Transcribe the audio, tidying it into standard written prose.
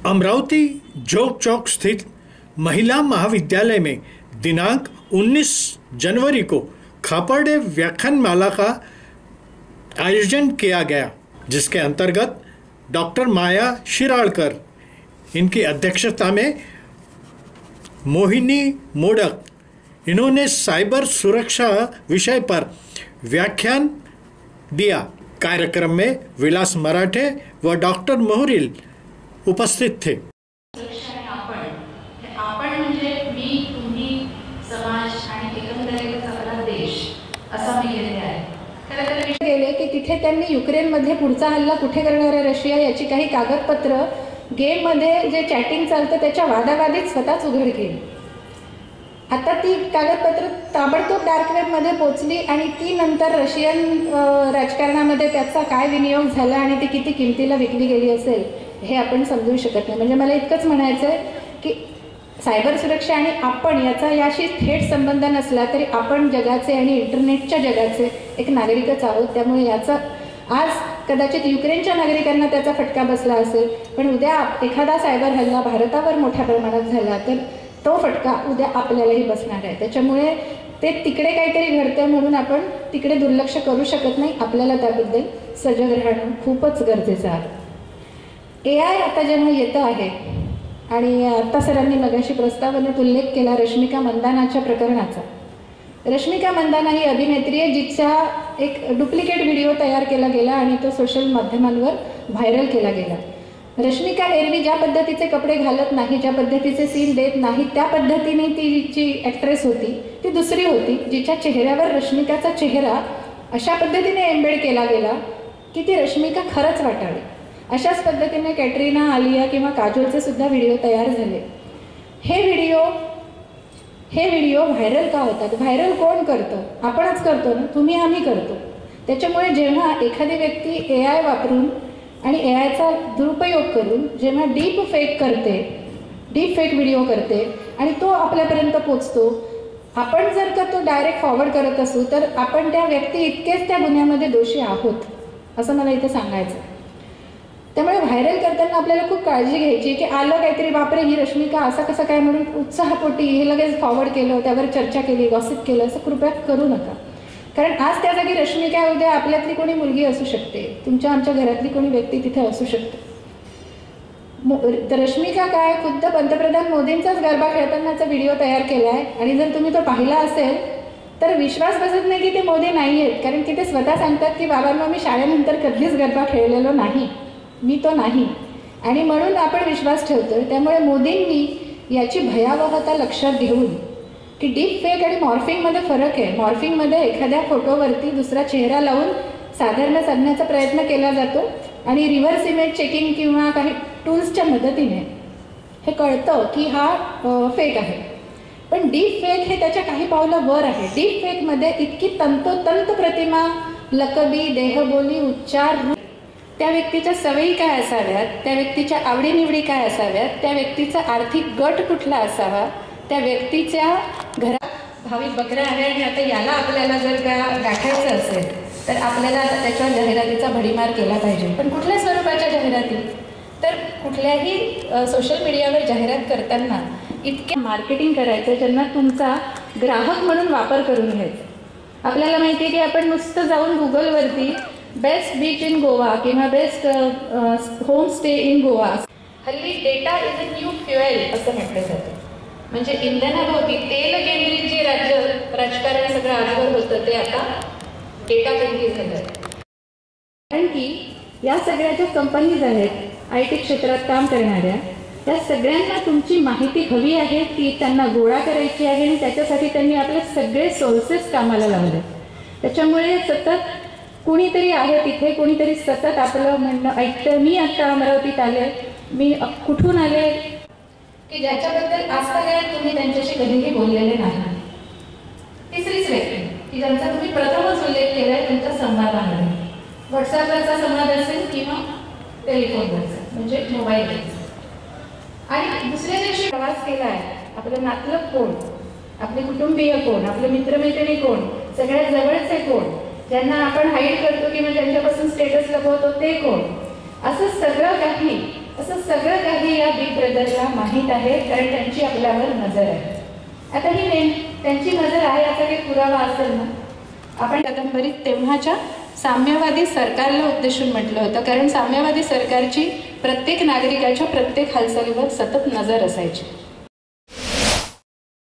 अमरावती जोग चौक स्थित महिला महाविद्यालय में दिनांक 19 जनवरी को खापर्डे व्याख्यानमाला का आयोजन किया गया, जिसके अंतर्गत डॉक्टर माया शिराळकर इनकी अध्यक्षता में मोहिनी मोडक इन्होंने साइबर सुरक्षा विषय पर व्याख्यान दिया। कार्यक्रम में विलास मराठे व डॉक्टर मोहरिल उपस्थित थे। आपण म्हणजे मी, तुम्ही, समाज आणि एकंदरीत आपला देश असा मी घेतले आहे। खरं तर गेले की तिथे त्यांनी युक्रेनमध्ये पुढचा हल्ला कुठे करणार आहे रशिया याची काही कागदपत्र गेममध्ये जे चॅटिंग चालतं त्याच्या वादावादीत स्वतःच उघड केली। आता ती कागदपत्र ताबडतोब डार्क वेबमध्ये पोचली आणि ती नंतर रशियन राजकारणामध्ये त्याचा काय विनियोग झाला आणि ती किती किमतीला विकली गेली असेल हे आपण समजू शकत नाही। म्हणजे मला इतकंच म्हणायचं आहे की सायबर सुरक्षा आणि आपण याचा याशी थेट संबंध नसला तरी आपण जगाचे आणि इंटरनेटच्या जगाचे एक नागरिकच आहोत। त्यामुळे याचा आज कदाचित युक्रेनच्या नागरिकांना त्याचा फटका बसला असेल, पण उद्या एखादा सायबर हल्ला भारतावर मोठ्या प्रमाणात झाला तर तो फटका उद्या आपल्यालाही बसणार आहे। त्याच्यामुळे ते तिकडे काहीतरी घडतं म्हणून आपण तिकडे दुर्लक्ष करू शकत नाही। आपल्याला त्याबद्दल सजग राहणं खूपच गरजेचं आहे। AI आता जेव्हा येतं आहे आणि आता सरांनी मगाशी प्रस्तावनेत उल्लेख केला रश्मिका मंदानाच्या प्रकरणाचा। रश्मिका मंदाना ही अभिनेत्री आहे जिचा एक डुप्लिकेट व्हिडिओ तयार केला गेला आणि तो सोशल माध्यमांवर व्हायरल केला गेला। रश्मिका एरवी ज्या पद्धतीचे कपडे घालत नाही, ज्या पद्धतीचे सीन देत नाही, त्या पद्धतीने ती जी ॲक्ट्रेस होती ती दुसरी होती, जिच्या चेहऱ्यावर रश्मिकाचा चेहरा अशा पद्धतीने एम्बेड केला गेला की ती रश्मिका खरंच वाटावी। अशाच पद्धतीने कॅटरीना, आलिया किंवा काजोलचे सुद्धा व्हिडिओ तयार झाले। हे व्हिडिओ व्हायरल का होतात? व्हायरल कोण करतं? आपणच करतो ना, तुम्ही आम्ही करतो। त्याच्यामुळे जेव्हा एखादी व्यक्ती AI वापरून आणि AIचा दुरुपयोग करून जेव्हा डीप फेक व्हिडिओ करते आणि तो आपल्यापर्यंत पोचतो, आपण जर का तो डायरेक्ट फॉरवर्ड करत असू तर आपण त्या व्यक्ती इतकेच त्या गुन्ह्यामध्ये दोषी आहोत असं मला इथे सांगायचं। त्यामुळे व्हायरल करताना आपल्याला खूप काळजी घ्यायची की आलं काहीतरी, बापरे ही रश्मिका असं कसं काय म्हणून उत्साहापोटी हे लगेच फॉरवर्ड केलं, त्यावर चर्चा केली, गॉसिप केलं, असं कृपया करू नका। कारण आज त्या जागी रश्मिका उद्या आपल्यातली कोणी मुलगी असू शकते, तुमच्या आमच्या घरातली कोणी व्यक्ती तिथे असू शकते। तर रश्मिका काय खुद्द पंतप्रधान मोदींचाच गरबा खेळतानाचा व्हिडिओ तयार केला आहे आणि जर तुम्ही तो पाहिला असेल तर विश्वास बसत नाही की ते मोदी नाही आहेत, कारण की ते स्वतः सांगतात की बाबांना मी शाळेनंतर कधीच गरबा खेळलेलो नाही, मी तो नाही, आणि म्हणून आपण विश्वास ठेवतोय। त्यामुळे मोदींनी याची भयावहता लक्षात घेऊन की डीप फेक आणि मॉर्फिंगमध्ये फरक आहे। मॉर्फिंगमध्ये एखाद्या फोटोवरती दुसरा चेहरा लावून साधारण साधण्याचा प्रयत्न केला जातो आणि रिव्हर्स इमेज चेकिंग किंवा काही टूल्सच्या मदतीने हे कळतं की हा फेक आहे। पण डीप फेक हे त्याच्या काही पावलं वर आहे। डीप फेकमध्ये इतकी तंतोतंत प्रतिमा, लकबी, देहबोली, उच्चार, त्या व्यक्तीच्या सवयी काय असाव्यात, त्या व्यक्तीच्या आवडीनिवडी काय असाव्यात, त्या व्यक्तीचा आर्थिक गट कुठला असावा, त्या व्यक्तीच्या घरात भावी बकऱ्या आहे आणि आता याला आपल्याला जर का गाठायचं असेल तर आपल्याला त्याच्यावर जाहिरातीचा भडीमार केला पाहिजे। पण कुठल्या स्वरूपाच्या जाहिराती? तर कुठल्याही सोशल मीडियावर जाहिरात करताना इतके मार्केटिंग करायचं ज्यांना तुमचा ग्राहक म्हणून वापर करून घ्यायचा। आपल्याला माहिती आहे की आपण नुसतं जाऊन गुगलवरती बेस्ट बीच इन गोवा किंवा best home stay in Goa, हल्ली data is a new fuel असं म्हटलं जातं। म्हणजे इंधनाभोवती तेल केंद्रित जे राजकारण सगळं आजवर होतं ते आता डेटा केंद्रित झालं। कारण की या सगळ्या ज्या कंपनीज आहेत IT क्षेत्रात काम करणाऱ्या, त्या सगळ्यांना तुमची माहिती हवी आहे, ती त्यांना गोळा करायची आहे आणि त्याच्यासाठी त्यांनी आपले सगळे सोर्सेस कामाला लावले। त्याच्यामुळे सतत कुणीतरी आहे तिथे, कुणीतरी सतत आपलं म्हणणं ऐकतं, मी आता अमरावतीत आले, मी कुठून आले, की ज्याच्याबद्दल आजपर्यंत तुम्ही त्यांच्याशी कधीही बोललेले नाही। तिसरीच व्यक्ती की ज्यांचा तुम्ही प्रथमच उल्लेख केला आहे तुमच्या संवादामध्ये, व्हॉट्सॲपवरचा संवाद असेल किंवा टेलिफोनवरचा म्हणजे मोबाईलवरचा। आणि दुसऱ्या दिवशी प्रवास केला आहे, आपलं नातलग कोण, आपले कुटुंबीय कोण, आपले मित्रमैत्रिणी कोण, सगळ्यात जवळचे कोण, ज्यांना आपण हाईड करतो किंवा ज्यांच्यापासून स्टेटस लपवतो ते कोण, असं सगळं काही या बिग ब्रदरला माहीत आहे, कारण त्यांची आपल्यावर नजर आहे. आता ही त्यांची नजर आहे याचा काही पुरावा असेल ना. आपण कादंबरीत तेव्हाच्या साम्यवादी सरकारला उद्देशून म्हटलं होतं, कारण साम्यवादी सरकारची प्रत्येक नागरिकाच्या प्रत्येक हालचालीवर सतत नजर असायची.